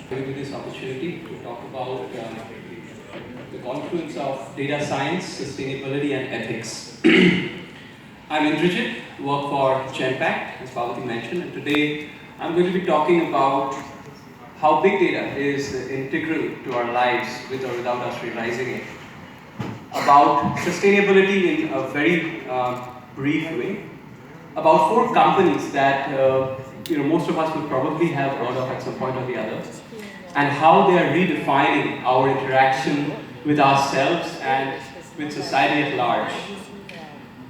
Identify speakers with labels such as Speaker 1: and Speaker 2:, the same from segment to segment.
Speaker 1: Giving me this opportunity to talk about the confluence of data science, sustainability, and ethics. I'm Indrajit, work for Genpact, as Parvati mentioned, and today I'm going to be talking about how big data is integral to our lives with or without us realizing it, about sustainability in a very brief way, about 4 companies that most of us will probably have heard of at some point or the other, and how they are redefining our interaction with ourselves and with society at large.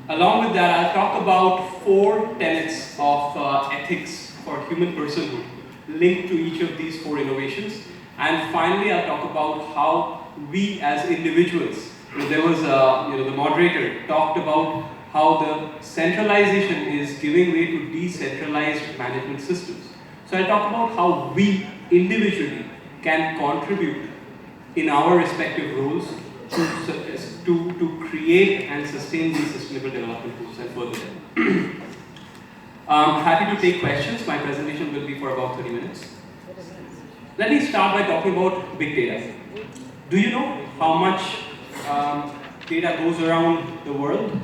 Speaker 1: Along with that, I'll talk about 4 tenets of ethics for human personhood linked to each of these 4 innovations. And finally, I'll talk about how we as individuals, there was the moderator talked about how the centralization is giving way to decentralized management systems. So I'll talk about how we individually can contribute in our respective roles to create and sustain these sustainable development goals and further. I'm happy to take questions. My presentation will be for about 30 minutes. Let me start by talking about big data. Do you know how much data goes around the world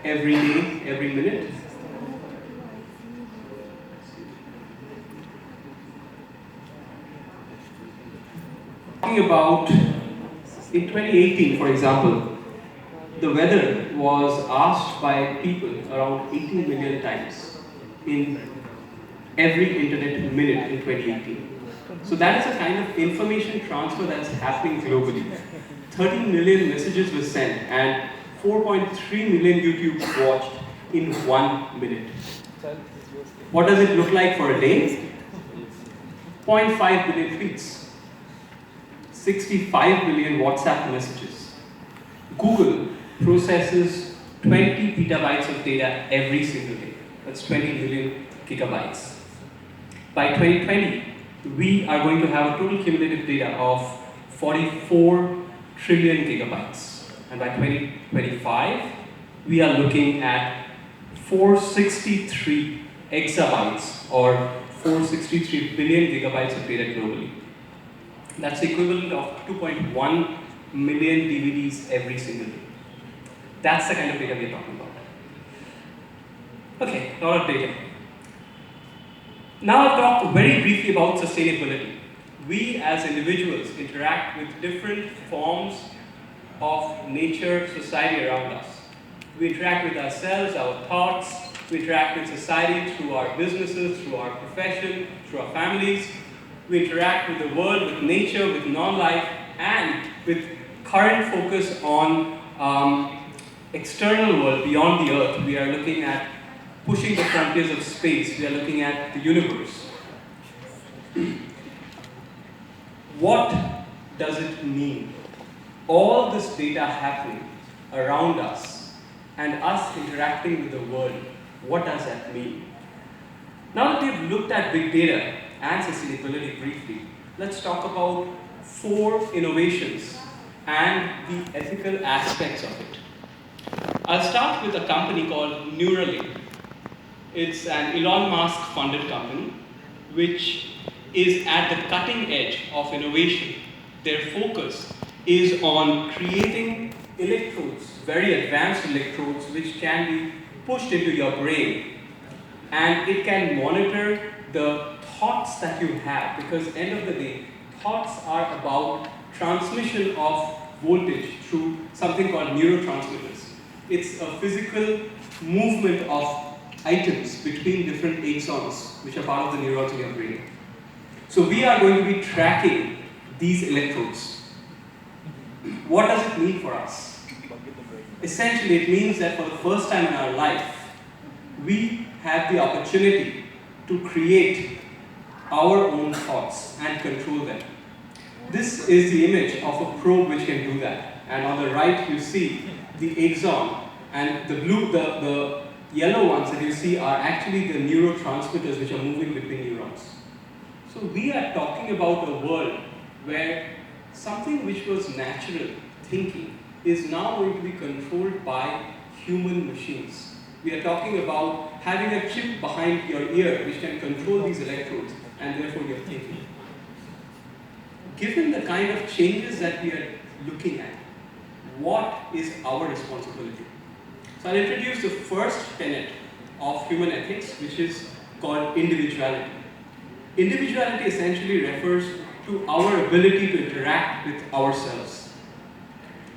Speaker 1: every day, every minute? Talking about in 2018, for example, the weather was asked by people around 18 million times in every internet minute in 2018. So that is a kind of information transfer that's happening globally. 13 million messages were sent and 4.3 million YouTubes watched in 1 minute. What does it look like for a day? 0.5 billion tweets. 65 billion WhatsApp messages. Google processes 20 petabytes of data every single day. That's 20 million gigabytes. By 2020, we are going to have a total cumulative data of 44 trillion gigabytes. And by 2025, we are looking at 463 exabytes or 463 billion gigabytes of data globally. That's the equivalent of 2.1 million DVDs every single day. That's the kind of data we're talking about. Okay, a lot of data. Now I'll talk very briefly about sustainability. We as individuals interact with different forms of nature, society around us. We interact with ourselves, our thoughts, we interact with society through our businesses, through our profession, through our families. We interact with the world, with nature, with non-life, and with current focus on external world beyond the earth. We are looking at pushing the frontiers of space. We are looking at the universe. What does it mean? All this data happening around us and us interacting with the world, what does that mean? Now that we've looked at big data and sustainability briefly, let's talk about 4 innovations and the ethical aspects of it. I'll start with a company called Neuralink. It's an Elon Musk funded company which is at the cutting edge of innovation. Their focus is on creating electrodes, very advanced electrodes, which can be pushed into your brain. And it can monitor the thoughts that you have, because at the end of the day, thoughts are about transmission of voltage through something called neurotransmitters. It's a physical movement of items between different axons, which are part of the neurons in your brain. So we are going to be tracking these electrodes. What does it mean for us? Essentially, it means that for the first time in our life, we have the opportunity to create our own thoughts and control them. This is the image of a probe which can do that. And on the right, you see the axon, and the yellow ones that you see are actually the neurotransmitters which are moving between neurons. So we are talking about a world where something which was natural thinking is now going to be controlled by human machines. We are talking about having a chip behind your ear which can control these electrodes and therefore your thinking. given the kind of changes that we are looking at, what is our responsibility? So I'll introduce the first tenet of human ethics, which is called individuality. Individuality essentially refers to our ability to interact with ourselves.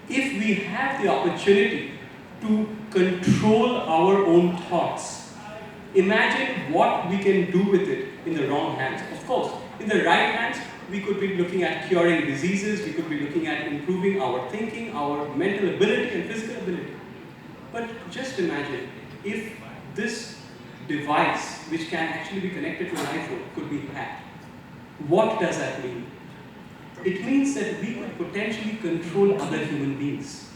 Speaker 1: If we have the opportunity to control our own thoughts, imagine what we can do with it in the wrong hands. Of course, in the right hands, we could be looking at curing diseases, we could be looking at improving our thinking, our mental ability and physical ability. But just imagine if this device, which can actually be connected to an iPhone, could be hacked. What does that mean? It means that we could potentially control other human beings.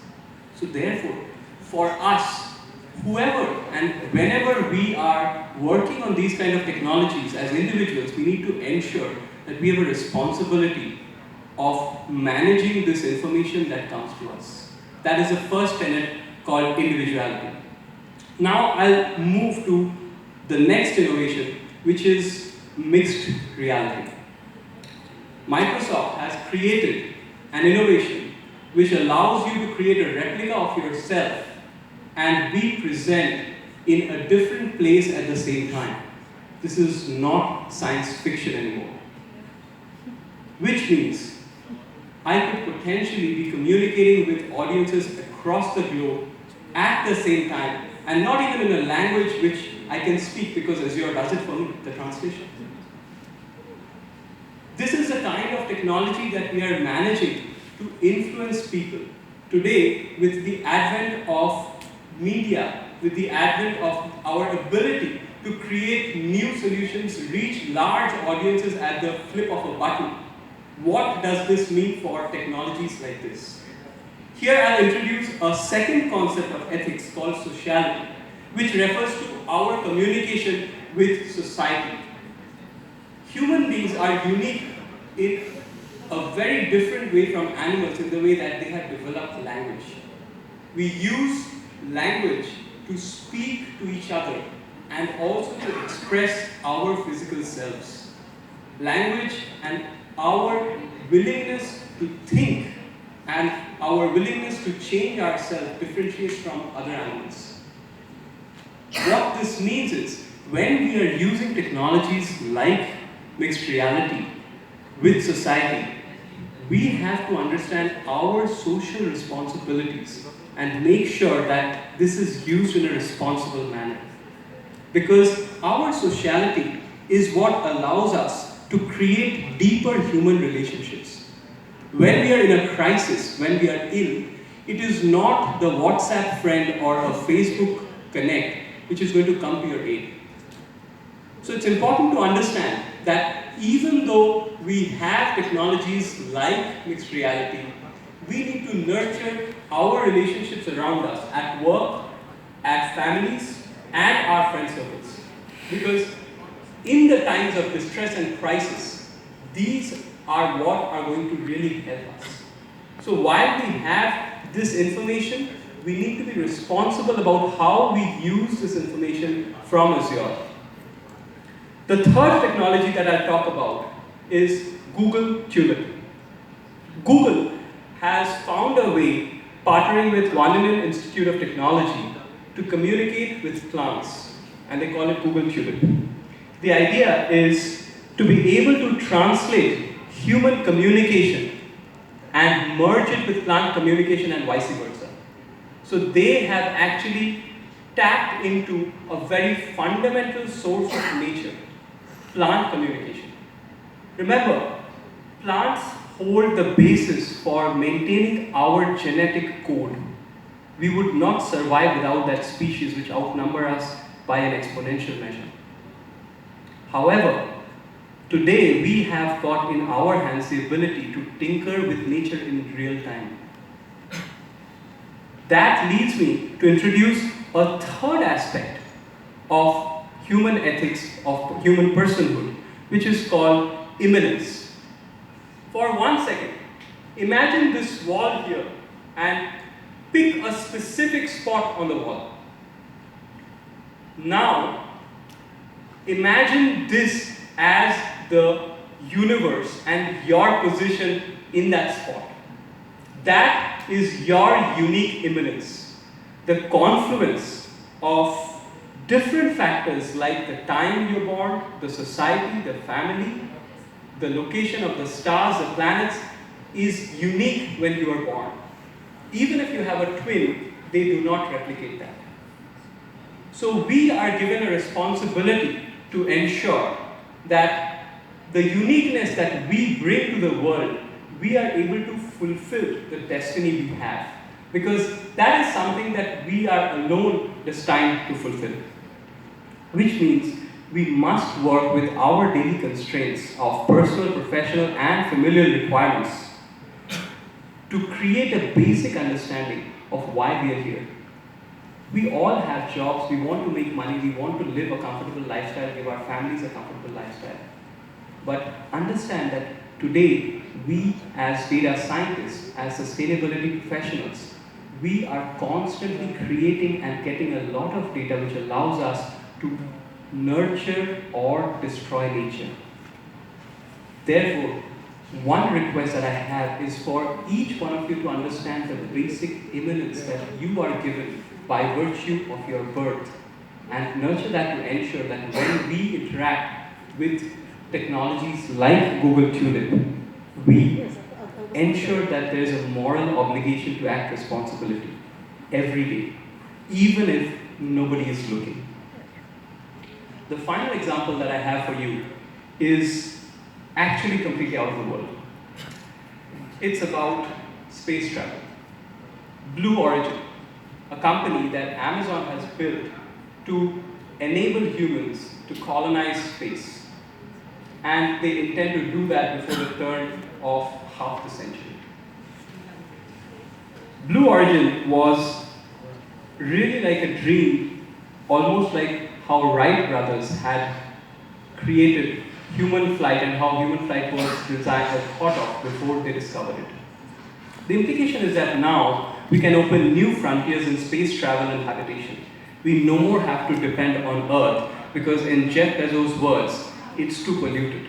Speaker 1: So therefore, for us, whoever and whenever we are working on these kind of technologies as individuals, we need to ensure that we have a responsibility of managing this information that comes to us. That is the first tenet called individuality. Now I'll move to the next innovation, which is mixed reality. Microsoft has created an innovation which allows you to create a replica of yourself and be present in a different place at the same time. This is not science fiction anymore. Which means I could potentially be communicating with audiences across the globe at the same time, and not even in a language which I can speak because Azure does it for me, the translation. This is the kind of technology that we are managing to influence people. Today, with the advent of media, with the advent of our ability to create new solutions, reach large audiences at the flip of a button, what does this mean for technologies like this? Here I'll introduce a second concept of ethics called sociality, which refers to our communication with society. Human beings are unique in a very different way from animals in the way that they have developed language. We use language to speak to each other and also to express our physical selves. Language and our willingness to think and our willingness to change ourselves differentiates from other animals. What this means is, when we are using technologies like mixed reality with society, we have to understand our social responsibilities and make sure that this is used in a responsible manner. Because our sociality is what allows us to create deeper human relationships. When we are in a crisis, when we are ill, it is not the WhatsApp friend or a Facebook connect which is going to come to your aid. So it's important to understand that even though we have technologies like mixed reality, we need to nurture our relationships around us at work, at families, and our friend circles. Because in the times of distress and crisis, these are what are going to really help us. So while we have this information, we need to be responsible about how we use this information from Azure. The third technology that I'll talk about is Google Tulip. Google has found a way, partnering with Wageningen Institute of Technology, to communicate with plants, and they call it Google Tulip. The idea is to be able to translate human communication and merge it with plant communication and vice versa. So they have actually tapped into a very fundamental source of nature, plant communication. Remember, plants hold the basis for maintaining our genetic code. We would not survive without that species which outnumber us by an exponential measure. However, today we have got in our hands the ability to tinker with nature in real time. That leads me to introduce a third aspect of human ethics, of human personhood, which is called immanence. For 1 second, imagine this wall here and pick a specific spot on the wall. Now, imagine this as the universe and your position in that spot. That is your unique immanence. The confluence of different factors like the time you're born, the society, the family, the location of the stars, the planets, is unique when you are born. Even if you have a twin, they do not replicate that. So we are given a responsibility to ensure that the uniqueness that we bring to the world, we are able to fulfill the destiny we have. Because that is something that we are alone destined to fulfill. Which means we must work with our daily constraints of personal, professional, and familial requirements to create a basic understanding of why we are here. We all have jobs, we want to make money, we want to live a comfortable lifestyle, give our families a comfortable lifestyle. But understand that today, we as data scientists, as sustainability professionals, we are constantly creating and getting a lot of data which allows us to nurture or destroy nature. Therefore, one request that I have is for each one of you to understand the basic immanence that you are given by virtue of your birth, and nurture that to ensure that when we interact with technologies like Google Tulip, we ensure that there is a moral obligation to act responsibility every day, even if nobody is looking. The final example that I have for you is actually completely out of the world. It's about space travel. Blue Origin, a company that Amazon has built to enable humans to colonize space. And they intend to do that before the turn of half the century. Blue Origin was really like a dream, almost like how Wright brothers had created human flight and how human flight was designed or thought of before they discovered it. The implication is that now we can open new frontiers in space travel and habitation. We no more have to depend on Earth because, in Jeff Bezos' words, it's too polluted.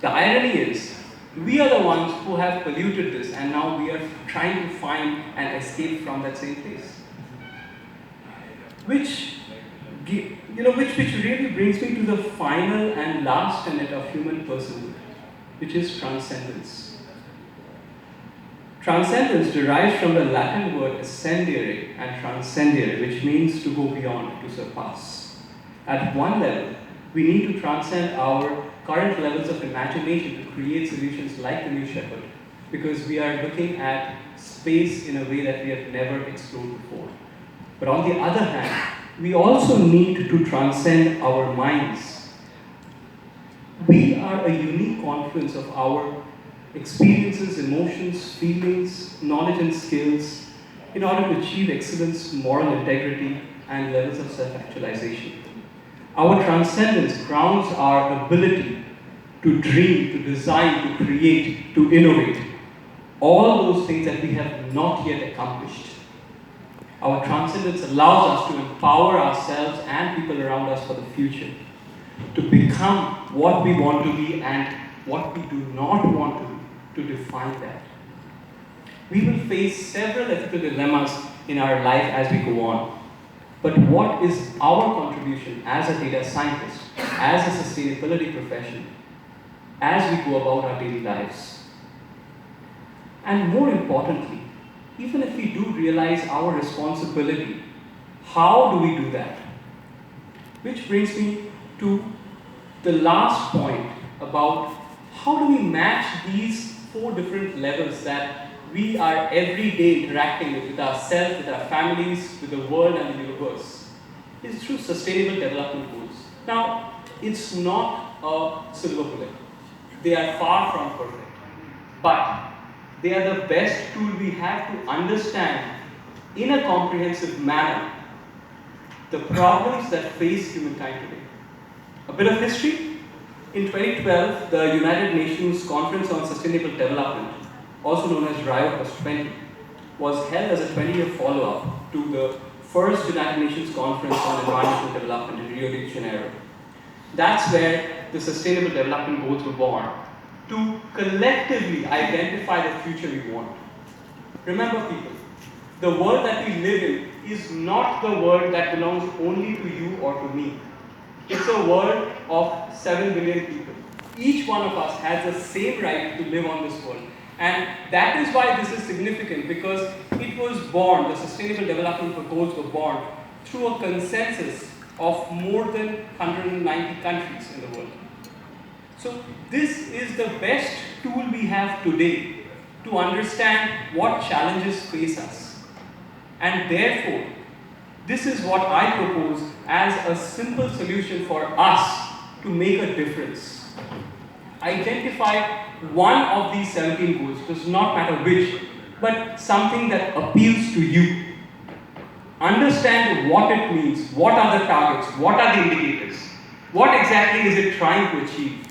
Speaker 1: The irony is, we are the ones who have polluted this, and now we are trying to find an escape from that same place. Which really brings me to the final and last tenet of human personhood, which is transcendence. Transcendence derives from the Latin word ascendere and transcendere, which means to go beyond, to surpass. At one level, we need to transcend our current levels of imagination to create solutions like the New Shepherd, because we are looking at space in a way that we have never explored before. But on the other hand, we also need to transcend our minds. We are a unique confluence of our experiences, emotions, feelings, knowledge and skills in order to achieve excellence, moral integrity, and levels of self-actualization. Our transcendence grounds our ability to dream, to design, to create, to innovate. All those things that we have not yet accomplished. Our transcendence allows us to empower ourselves and people around us for the future, to become what we want to be and what we do not want to define that. We will face several ethical dilemmas in our life as we go on. But what is our contribution as a data scientist, as a sustainability professional, as we go about our daily lives? And more importantly, even if we do realize our responsibility, how do we do that? Which brings me to the last point about how do we match these 4 different levels that we are every day interacting with ourselves, with our families, with the world and the universe. It's through sustainable development goals. Now, it's not a silver bullet. They are far from perfect. But they are the best tool we have to understand in a comprehensive manner the problems that face humankind today. A bit of history. In 2012, the United Nations Conference on Sustainable Development, also known as Rio +20, was held as a 20-year follow-up to the first United Nations Conference on Environmental Development in Rio de Janeiro. That's where the Sustainable Development Goals were born to collectively identify the future we want. Remember, people, the world that we live in is not the world that belongs only to you or to me. It's a world of 7 billion people. Each one of us has the same right to live on this world. And that is why this is significant, because it was born, the Sustainable Development Goals were born through a consensus of more than 190 countries in the world. So this is the best tool we have today to understand what challenges face us. And therefore, this is what I propose as a simple solution for us to make a difference. Identify one of these 17 goals, does not matter which, but something that appeals to you. Understand what it means, what are the targets, what are the indicators, what exactly is it trying to achieve,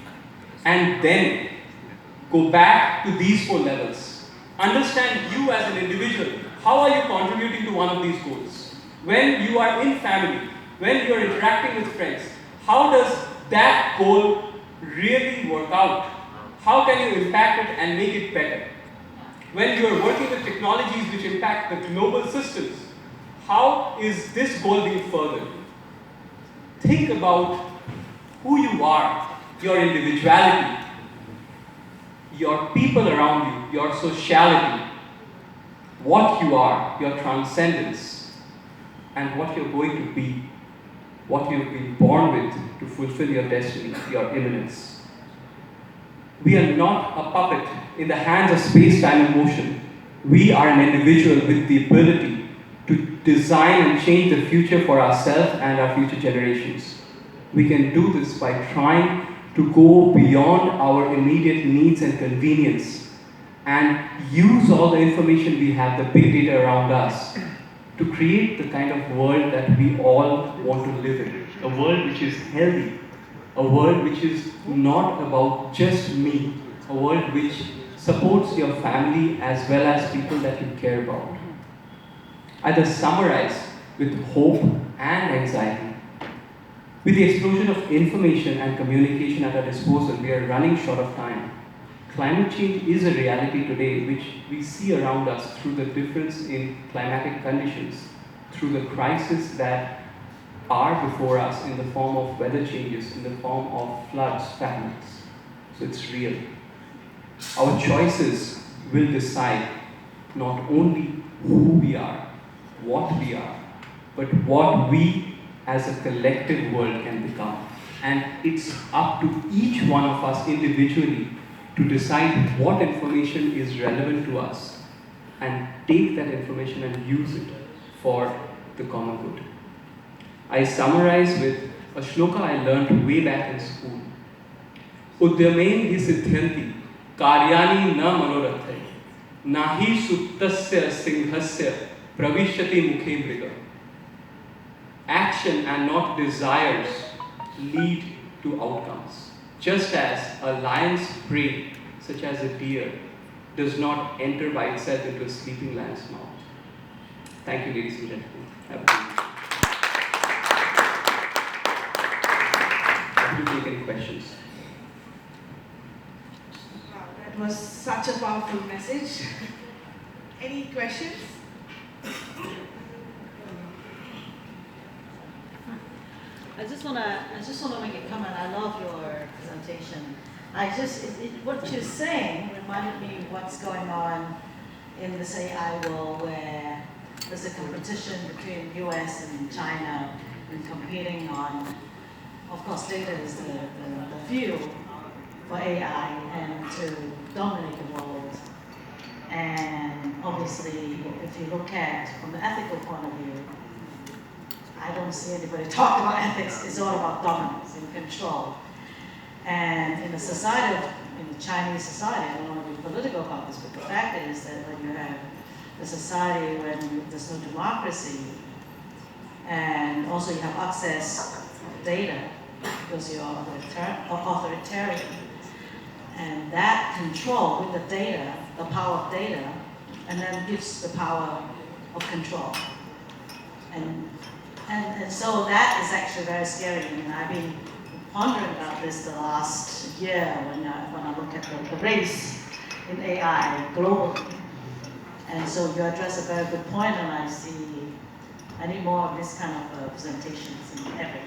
Speaker 1: and then go back to these 4 levels. Understand you as an individual, how are you contributing to one of these goals? When you are in family, when you are interacting with friends, how does that goal really work out? How can you impact it and make it better? When you are working with technologies which impact the global systems, how is this goal being furthered? Think about who you are, your individuality, your people around you, your sociality, what you are, your transcendence, and what you're going to be, what you've been born with to fulfill your destiny, your imminence. We are not a puppet in the hands of space-time and motion. We are an individual with the ability to design and change the future for ourselves and our future generations. We can do this by trying to go beyond our immediate needs and convenience and use all the information we have, the big data around us, to create the kind of world that we all want to live in. A world which is healthy, a world which is not about just me, a world which supports your family as well as people that you care about. I just summarize with hope and anxiety. With the explosion of information and communication at our disposal, we are running short of time. Climate change is a reality today which we see around us through the difference in climatic conditions, through the crises that are before us in the form of weather changes, in the form of floods, famines. So it's real. Our choices will decide not only who we are, what we are, but what we as a collective world can become. And it's up to each one of us individually to decide what information is relevant to us and take that information and use it for the common good. I summarize with a shloka I learned way back in school. Udyamen hi siddhyanti karyani na manorathai nahi suptasya singhasya pravishyati mukhe mriga. Action and not desires lead to outcomes. Just as a lion's prey, such as a deer, does not enter by itself into a sleeping lion's mouth. Thank you, ladies and gentlemen. Have a good evening. Happy to take any questions.
Speaker 2: Wow, that was such a powerful message. Any questions?
Speaker 3: I just wanna make a comment. I love your presentation. What you're saying reminded me of what's going on in this AI world, where there's a competition between US and China and competing on, of course, data is the fuel for AI and to dominate the world. And obviously, if you look at from the ethical point of view, I don't see anybody talk about ethics. It's all about dominance and control. And in the society, in the Chinese society, I don't want to be political about this, but the fact is that when you have a society when there's no democracy, and also you have access to data because you're authoritarian, and that control with the data, the power of data, and then gives the power of control. And so that is actually very scary. I mean, I've been pondering about this the last year when I look at the race in AI globally. And so you address a very good point, and I need more of this kind of presentations in every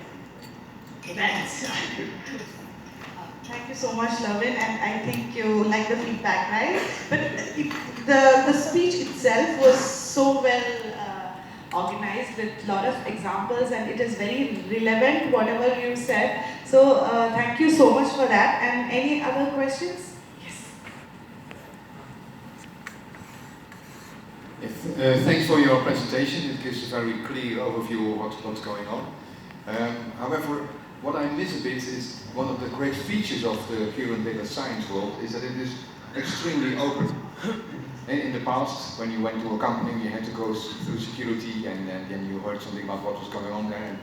Speaker 3: event.
Speaker 2: Thank you so much, Lavin, and I think you like the feedback, right? But the speech itself was so well organized with a lot of examples, and it is very relevant, whatever you said. So thank you so much for that. And any other questions?
Speaker 4: Yes. Thanks for your presentation. It gives a very clear overview of what's going on. However, what I miss a bit is one of the great features of the current data science world is that it is extremely open. In the past, when you went to a company, you had to go through security, and then you heard something about what was going on there,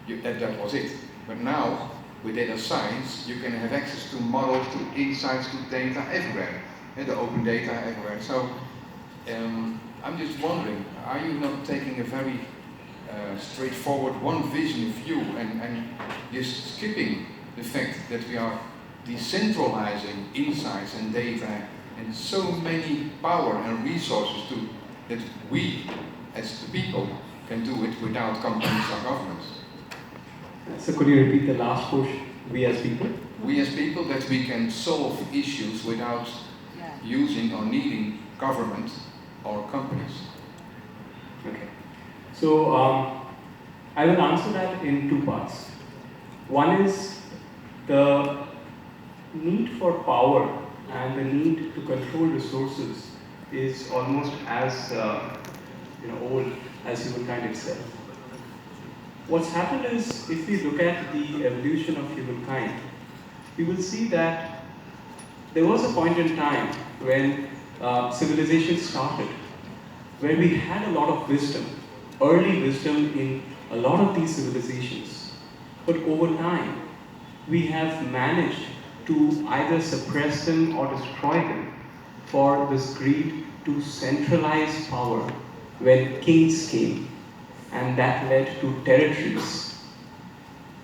Speaker 4: and that was it. But now, with data science, you can have access to models, to insights, to data everywhere, the open data everywhere. So, I'm just wondering, are you not taking a very straightforward one vision view and just skipping the fact that we are decentralizing insights and data and so many power and resources that we as the people can do it without companies or governments?
Speaker 1: So could you repeat the last portion? We as people?
Speaker 4: We as people, that we can solve issues without using or needing government or companies.
Speaker 1: Okay. So I will answer that in two parts. One is the need for power and the need to control resources is almost as old as humankind itself. What's happened is, if we look at the evolution of humankind, we will see that there was a point in time when civilization started, where we had a lot of wisdom, early wisdom in a lot of these civilizations. But over time, we have managed to either suppress them or destroy them for this greed to centralize power when kings came. And that led to territories.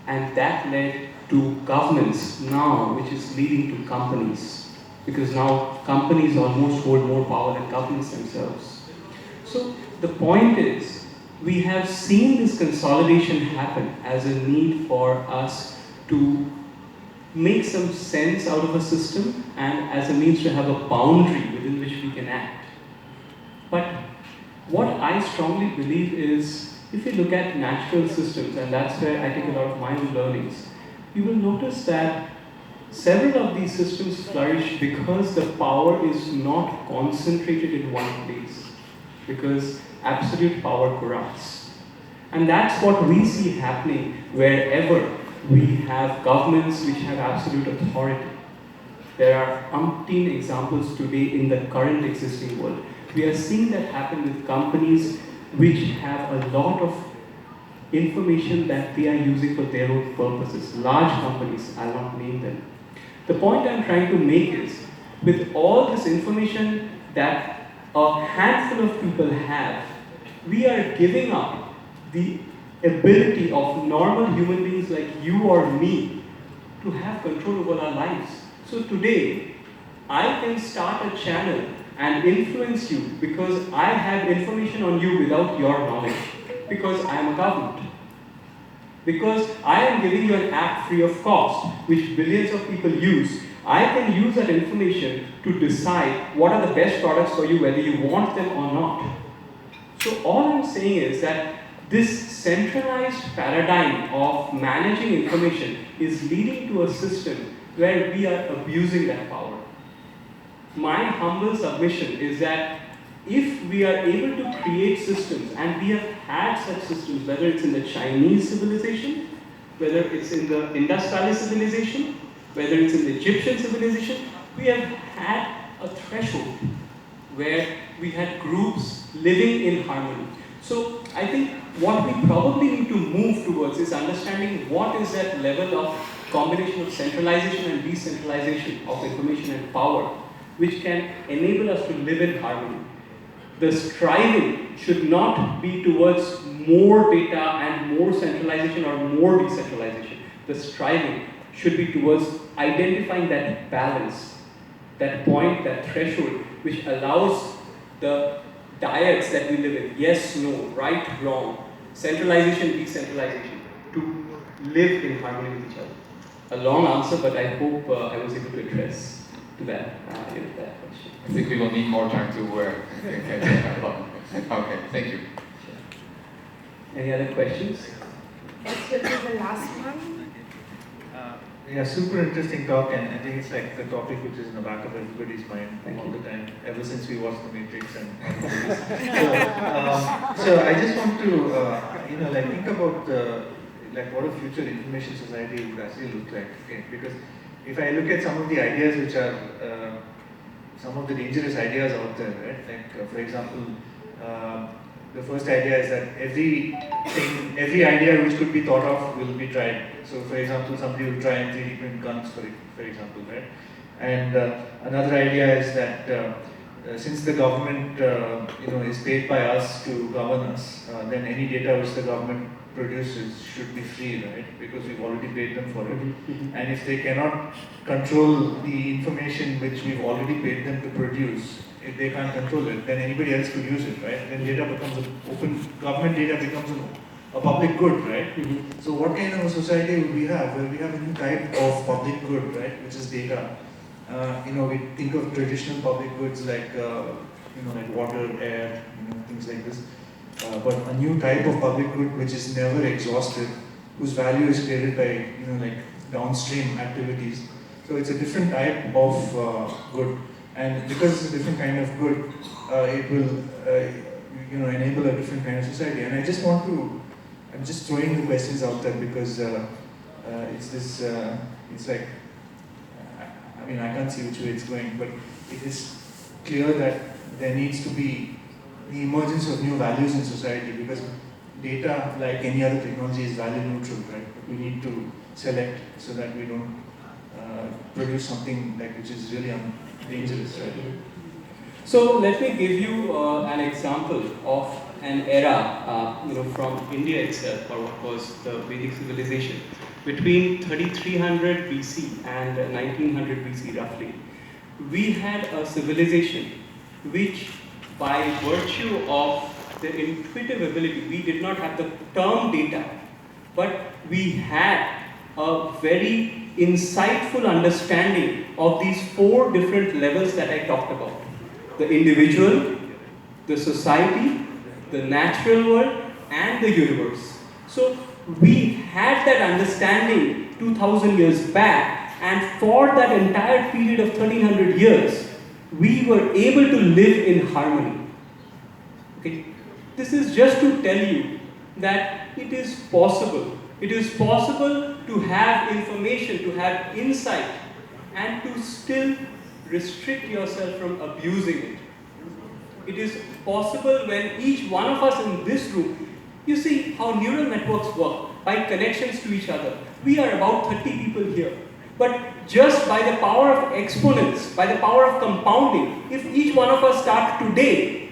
Speaker 1: And that led to governments now, which is leading to companies. Because now companies almost hold more power than governments themselves. So the point is, we have seen this consolidation happen as a need for us to make some sense out of a system and as a means to have a boundary within which we can act. But what I strongly believe is, if you look at natural systems, and that's where I take a lot of my own learnings, you will notice that several of these systems flourish because the power is not concentrated in one place, because absolute power corrupts. And that's what we see happening wherever we have governments which have absolute authority. There are umpteen examples today in the current existing world. We are seeing that happen with companies which have a lot of information that they are using for their own purposes. Large companies, I'll not name them. The point I'm trying to make is, with all this information that a handful of people have, we are giving up the ability of normal human beings like you or me to have control over our lives. So today, I can start a channel and influence you because I have information on you without your knowledge, because I am a government. Because I am giving you an app free of cost, which billions of people use, I can use that information to decide what are the best products for you, whether you want them or not. So all I'm saying is that this centralized paradigm of managing information is leading to a system where we are abusing that power. My humble submission is that if we are able to create systems, and we have had such systems, whether it's in the Chinese civilization, whether it's in the Indus Valley civilization, whether it's in the Egyptian civilization, we have had a threshold where we had groups living in harmony. So I think what we probably need to move towards is understanding what is that level of combination of centralization and decentralization of information and power, which can enable us to live in harmony. The striving should not be towards more data and more centralization or more decentralization. The striving should be towards identifying that balance, that point, that threshold, which allows the diets that we live in, yes, no, right, wrong, centralization, decentralization, to live in harmony with each other. A long answer, but I hope I was able to address to that, that question.
Speaker 4: I think we will need more time to get that along. Okay, thank you.
Speaker 1: Any other questions?
Speaker 5: This will be the last one.
Speaker 6: Yeah, super interesting talk, and I think it's like the topic which is in the back of everybody's mind all the time, ever since we watched The Matrix and all of this. So I just want to, like think about like what a future information society would actually look like. Okay, because if I look at some of the ideas which are some of the dangerous ideas out there, right? Like for example, the first idea is that every idea which could be thought of will be tried. So, for example, somebody will try and 3D print guns, for example, right? And another idea is that since the government, is paid by us to govern us, then any data which the government produces should be free, right? Because we've already paid them for it. And if they cannot control the information which we've already paid them to produce, if they can't control it, then anybody else could use it, right? Then data becomes government data becomes a public good, right? So what kind of a society would we have where we have a new type of public good, right? Which is data. We think of traditional public goods like, like water, air, things like this. But a new type of public good which is never exhausted, whose value is created by, like downstream activities. So it's a different type of good. And because it's a different kind of good, it will, enable a different kind of society. And I'm just throwing the questions out there because it's like, I can't see which way it's going, but it is clear that there needs to be the emergence of new values in society because data, like any other technology, is value neutral, right? But we need to select so that we don't produce something which is really dangerous, right?
Speaker 1: So let me give you an example of an era, from India itself, or what was the Vedic civilization, between 3300 BC and 1900 BC roughly. We had a civilization which, by virtue of the intuitive ability, we did not have the term data, but we had a very insightful understanding of these 4 different levels that I talked about. The individual, the society, the natural world, and the universe. So we had that understanding 2000 years back, and for that entire period of 1300 years, we were able to live in harmony. Okay? This is just to tell you that it is possible. It is possible to have information, to have insight, and to still restrict yourself from abusing it. It is possible when each one of us in this room, you see how neural networks work, by connections to each other. We are about 30 people here. But just by the power of exponents, by the power of compounding, if each one of us start today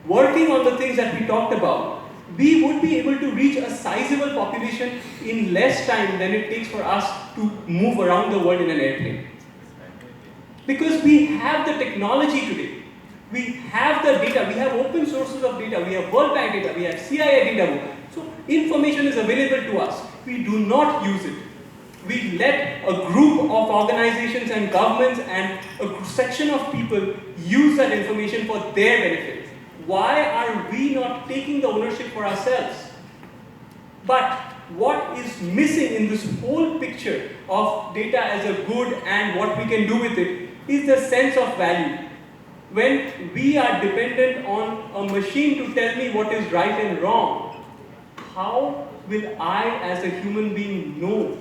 Speaker 1: working on the things that we talked about, we would be able to reach a sizable population in less time than it takes for us to move around the world in an airplane. Because we have the technology today. We have the data, we have open sources of data, we have World Bank data, we have CIA data. So information is available to us. We do not use it. We let a group of organizations and governments and a section of people use that information for their benefit. Why are we not taking the ownership for ourselves? But what is missing in this whole picture of data as a good and what we can do with it is the sense of value. When we are dependent on a machine to tell me what is right and wrong, how will I as a human being know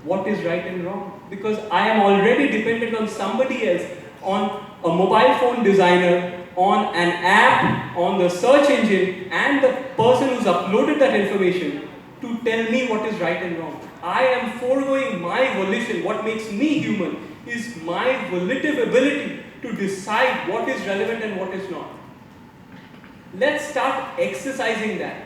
Speaker 1: what is right and wrong? Because I am already dependent on somebody else, on a mobile phone designer, on an app, on the search engine, and the person who's uploaded that information to tell me what is right and wrong. I am foregoing my volition. What makes me human is my volitive ability to decide what is relevant and what is not. Let's start exercising that.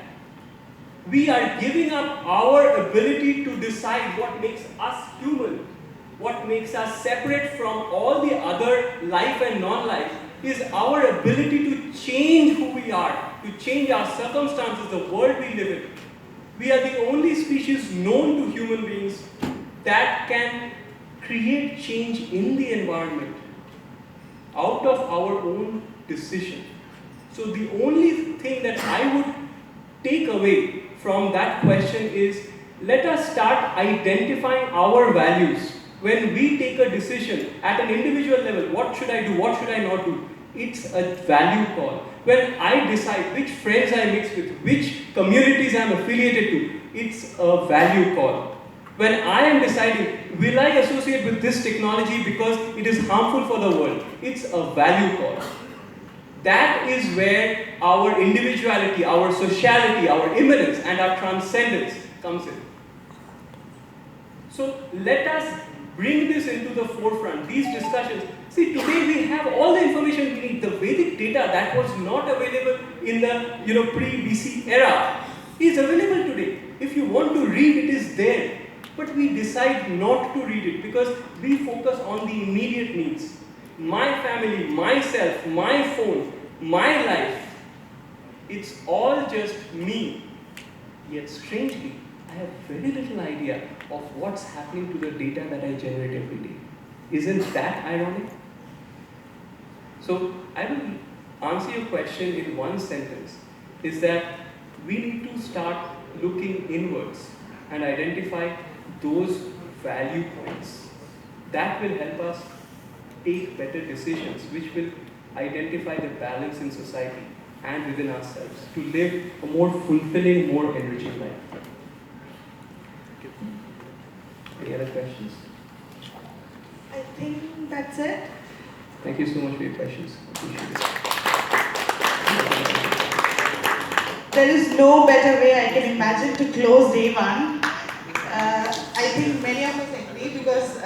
Speaker 1: We are giving up our ability to decide what makes us human makes us separate from all the other life and non-life is our ability to change who we are, to change our circumstances, the world we live in. We are the only species known to human beings that can create change in the environment out of our own decision. So the only thing that I would take away from that question is, let us start identifying our values. When we take a decision at an individual level, what should I do, what should I not do? It's a value call. When I decide which friends I mix with, which communities I'm affiliated to, it's a value call. When I am deciding, will I associate with this technology because it is harmful for the world? It's a value call. That is where our individuality, our sociality, our immanence, and our transcendence comes in. So let us bring this into the forefront, these discussions. See, today we have all the information we need. The Vedic data that was not available in the pre-BC era is available today. If you want to read, it is there. But we decide not to read it because we focus on the immediate needs. My family, myself, my phone, my life, it's all just me. Yet strangely, I have very little idea of what's happening to the data that I generate every day. Isn't that ironic? So I will answer your question in one sentence, is that we need to start looking inwards and identify those value points that will help us take better decisions, which will identify the balance in society and within ourselves to live a more fulfilling, more enriching life. Any other questions?
Speaker 2: I think that's it.
Speaker 1: Thank you so much for your questions. Appreciate it.
Speaker 2: There is no better way I can imagine to close day one. I think many of us agree because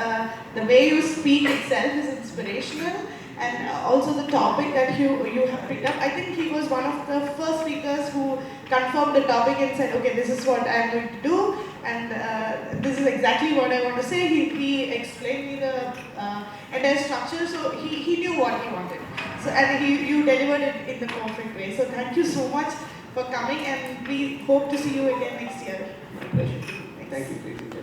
Speaker 2: the way you speak itself is inspirational, and also the topic that you have picked up. I think he was one of the first speakers who confirmed the topic and said, okay, this is what I'm going to do, and this is exactly what I want to say. He explained me the entire structure, so he knew what he wanted. So, and you delivered it in the perfect way. So thank you so much for coming, and we hope to see you again next year.
Speaker 1: My pleasure. Thank you, ladies and gentlemen.